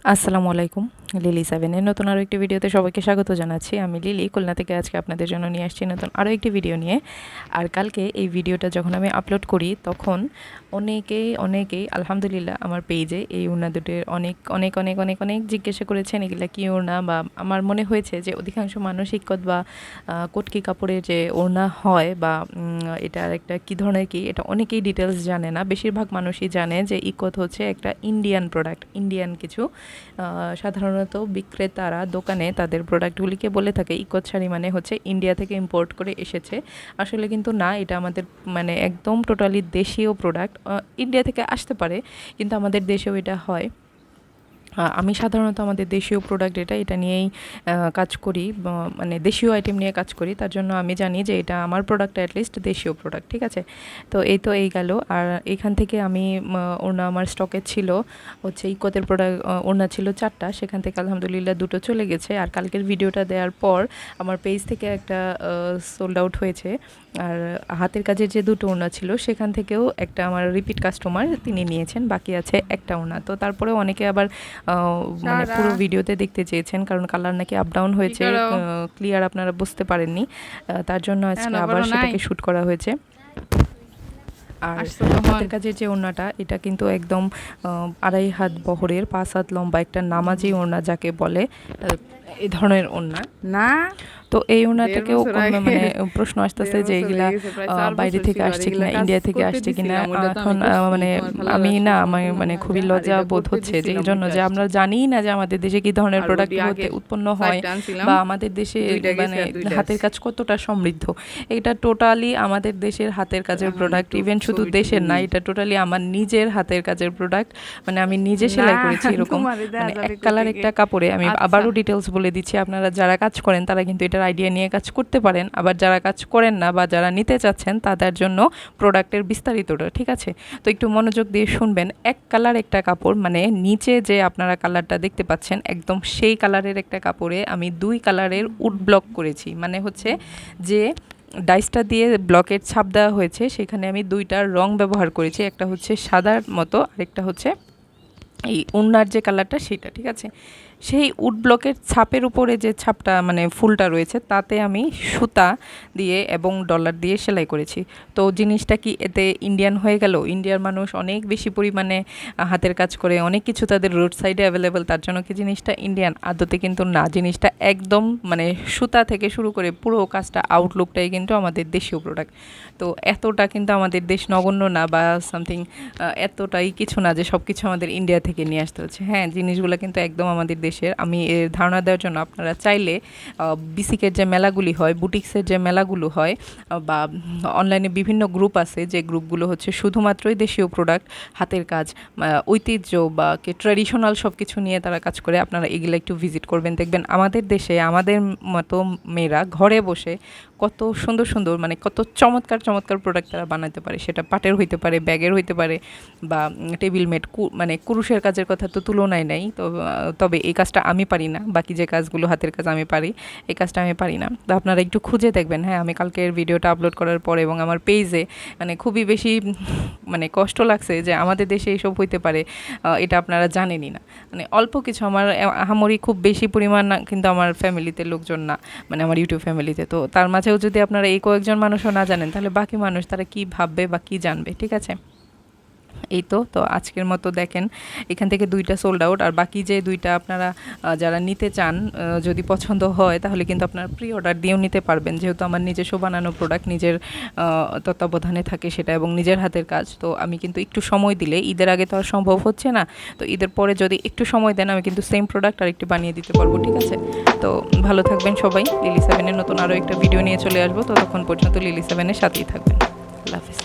আসসালামু আলাইকুম। লিলি সেভেনের নতুন আরও একটি ভিডিওতে সবাইকে স্বাগত জানাচ্ছি। আমি লিলি খুলনা থেকে আজকে আপনাদের জন্য নিয়ে আসছি নতুন আরও একটি ভিডিও নিয়ে। আর কালকে এই ভিডিওটা যখন আমি আপলোড করি তখন অনেকেই আলহামদুলিল্লাহ আমার পেজে এই ওড়না দুটোর অনেক অনেক অনেক অনেক অনেক জিজ্ঞাসা করেছেন এগুলা কী ওড়না, বা আমার মনে হয়েছে যে অধিকাংশ মানুষ ইক্কত বা কটকি কাপড়ের যে ওড়না হয় বা এটার একটা কী ধরনের কী, এটা অনেকেই ডিটেলস জানে না। বেশিরভাগ মানুষই জানে যে ইক্কত হচ্ছে একটা ইন্ডিয়ান প্রোডাক্ট, ইন্ডিয়ান কিছু সাধারণত বিক্রেতারা দোকানে তাদের প্রোডাক্টগুলিকে বলে থাকে ইক্কত শাড়ি মানে হচ্ছে ইন্ডিয়া থেকে ইম্পোর্ট করে এসেছে। আসলে কিন্তু না, এটা আমাদের মানে একদম টোটালি দেশীয় প্রোডাক্ট। ইন্ডিয়া থেকে আসতে পারে কিন্তু আমাদের দেশেও এটা হয়। আমি সাধারণত আমাদের দেশীয় প্রোডাক্ট এটা নিয়েই কাজ করি, মানে দেশীয় আইটেম নিয়ে কাজ করি। তার জন্য আমি জানি যে এটা আমার প্রোডাক্ট অ্যাটলিস্ট দেশীয় প্রোডাক্ট, ঠিক আছে। তো এই গেল। আর এখান থেকে আমি ওড়না আমার স্টকে ছিল হচ্ছে ইক্কতের প্রোডাক্ট, ওড়না ছিল 4টা, সেখান থেকে আলহামদুলিল্লাহ 2টো চলে গেছে। আর কালকের ভিডিওটা দেওয়ার পর আমার পেজ থেকে একটা সোল্ড আউট হয়েছে। আর হাতের কাজের যে 2টো ওড়না ছিল সেখান থেকেও একটা আমার রিপিট কাস্টমার তিনি নিয়েছেন, বাকি আছে একটা ওড়না। তো তারপরেও অনেকে আবার মানে পুরো ভিডিওতে দেখতে চেয়েছেন, কারণ কালার নাকি আপ ডাউন হয়েছে, ক্লিয়ার আপনারা বুঝতে পারেননি। তার জন্য আজকে আবার সেটাকে শ্যুট করা হয়েছে। আর হাতের কাজের যে ওড়নাটা এটা কিন্তু একদম 2.5 হাত বহরের, 5 হাত লম্বা একটা নামাজি ওড়না যাকে বলে, এই ধরনের ওড়না না। তো এই ওড়নাটাকেও মানে প্রশ্ন আসতেছে যে এগুলা বাইরে থেকে আসছে কিনা, ইন্ডিয়া থেকে আসছে কিনা। এখন মানে আমি না, আমার মানে খুবই লজ্জা বোধ হচ্ছে যে এই জন্য যে আমরা জানি না যে আমাদের দেশে কি ধরনের প্রোডাক্ট উৎপন্ন হয় বা আমাদের দেশে মানে হাতের কাজ কতটা সমৃদ্ধ। এটা টোটালি আমাদের দেশের হাতের কাজের প্রোডাক্ট, ইভেন শুধু দেশের না, এটা টোটালি আমার নিজের হাতের কাজের প্রোডাক্ট। মানে আমি নিজে সেলাই করেছি এরকম, মানে এক কালার একটা কাপড়ে। আমি আবারও ডিটেলস বলে দিচ্ছি, আপনারা যারা কাজ করেন তারা কিন্তু এটার আইডিয়া নিয়ে কাজ করতে পারেন। আবার যারা কাজ করেন না বা যারা নিতে চাচ্ছেন তাদের জন্য প্রোডাক্টের বিস্তারিতটা, ঠিক আছে। তো একটু মনোযোগ দিয়ে শুনবেন। এক কালার একটা কাপড়, মানে নিচে যে আপনারা কালারটা দেখতে পাচ্ছেন একদম সেই কালারের একটা কাপড়ে আমি 2 কালারের উড ব্লক করেছি। মানে হচ্ছে যে ডাইসটা দিয়ে ব্লকের ছাপ দেওয়া হয়েছে, সেখানে আমি 2টা রং ব্যবহার করেছি। একটা হচ্ছে সাদার মতো, আরেকটা হচ্ছে এই ওড়নার যে কালারটা সেটা, ঠিক আছে। সেই উড ব্লকের ছাপের উপরে যে ছাপটা মানে ফুলটা রয়েছে তাতে আমি সুতা দিয়ে এবং ডলার দিয়ে সেলাই করেছি। তো জিনিসটা কি এতে ইন্ডিয়ান হয়ে গেল? ইন্ডিয়ার মানুষ অনেক বেশি পরিমাণে হাতের কাজ করে, অনেক কিছু তাদের রোড সাইডে অ্যাভেলেবেল, তার জন্য কি জিনিসটা ইন্ডিয়ান? আদতে কিন্তু না, জিনিসটা একদম মানে সুতা থেকে শুরু করে পুরো কাজটা আউটলুকটাই কিন্তু আমাদের দেশীয় প্রোডাক্ট। তো এতটা কিন্তু আমাদের দেশ নগণ্য না বা সামথিং, এতটাই কিছু না যে সব কিছু আমাদের ইন্ডিয়া থেকে নিয়ে আসতে হচ্ছে। হ্যাঁ, জিনিসগুলো কিন্তু একদম আমাদের দেশের। আমি এর ধারণা দেওয়ার জন্য আপনারা চাইলে বিসিকের যে মেলাগুলি হয়, বুটিক্সের যে মেলাগুলো হয়, বা অনলাইনে বিভিন্ন গ্রুপ আছে যে গ্রুপগুলো হচ্ছে শুধুমাত্রই দেশীয় প্রোডাক্ট, হাতের কাজ, ঐতিহ্য বা ট্র্যাডিশনাল সব কিছু নিয়ে তারা কাজ করে। আপনারা এগুলো একটু ভিজিট করবেন, দেখবেন আমাদের দেশে আমাদের মতো মেয়েরা ঘরে বসে কত সুন্দর সুন্দর মানে কত চমৎকার চমৎকার প্রোডাক্ট তারা বানাতে পারে। সেটা পাটের হইতে পারে, ব্যাগের হইতে পারে, বা টেবিল মেট, মানে কুরুশের কাজের কথা তো তুলনায় নেই। তো তবে এই কাজটা আমি পারি না, বাকি যে কাজগুলো হাতের কাজ আমি পারি, এই কাজটা আমি পারি না। তো আপনারা একটু খুঁজে দেখবেন। হ্যাঁ, আমি কালকের ভিডিওটা আপলোড করার পর এবং আমার পেজে মানে খুবই বেশি মানে কষ্ট লাগছে যে আমাদের দেশে এইসব হইতে পারে, এটা আপনারা জানেনই না। মানে অল্প কিছু, আমার আহামরি খুব বেশি পরিমাণ না কিন্তু আমার ফ্যামিলিতে লোকজন না, মানে আমার ইউটিউব ফ্যামিলিতে। তো তার মাঝেও যদি আপনারা এই কয়েকজন মানুষও না জানেন তাহলে বাকি মানুষ তারা কি ভাববে বা কি জানবে, ঠিক আছে। এই তো আজকের মতো দেখেন এখান থেকে 2টা সোল্ড আউট। আর বাকি যে 2টা আপনারা যারা নিতে চান, যদি পছন্দ হয় তাহলে কিন্তু আপনারা প্রি অর্ডার দিয়েও নিতে পারবেন, যেহেতু আমার নিজস্ব বানানো প্রোডাক্ট, নিজের তত্ত্বাবধানে থাকে সেটা এবং নিজের হাতের কাজ। তো আমি কিন্তু একটু সময় দিলে, ঈদের আগে তো আর সম্ভব হচ্ছে না, তো ঈদের পরে যদি একটু সময় দেন আমি কিন্তু সেম প্রোডাক্ট আর একটু বানিয়ে দিতে পারবো, ঠিক আছে। তো ভালো থাকবেন সবাই। লিলি সেভেনের নতুন আরও একটা ভিডিও নিয়ে চলে আসবো, ততক্ষণ পর্যন্ত লিলি সেভেনের সাথেই থাকবেন। আল্লাহ হাফিজ।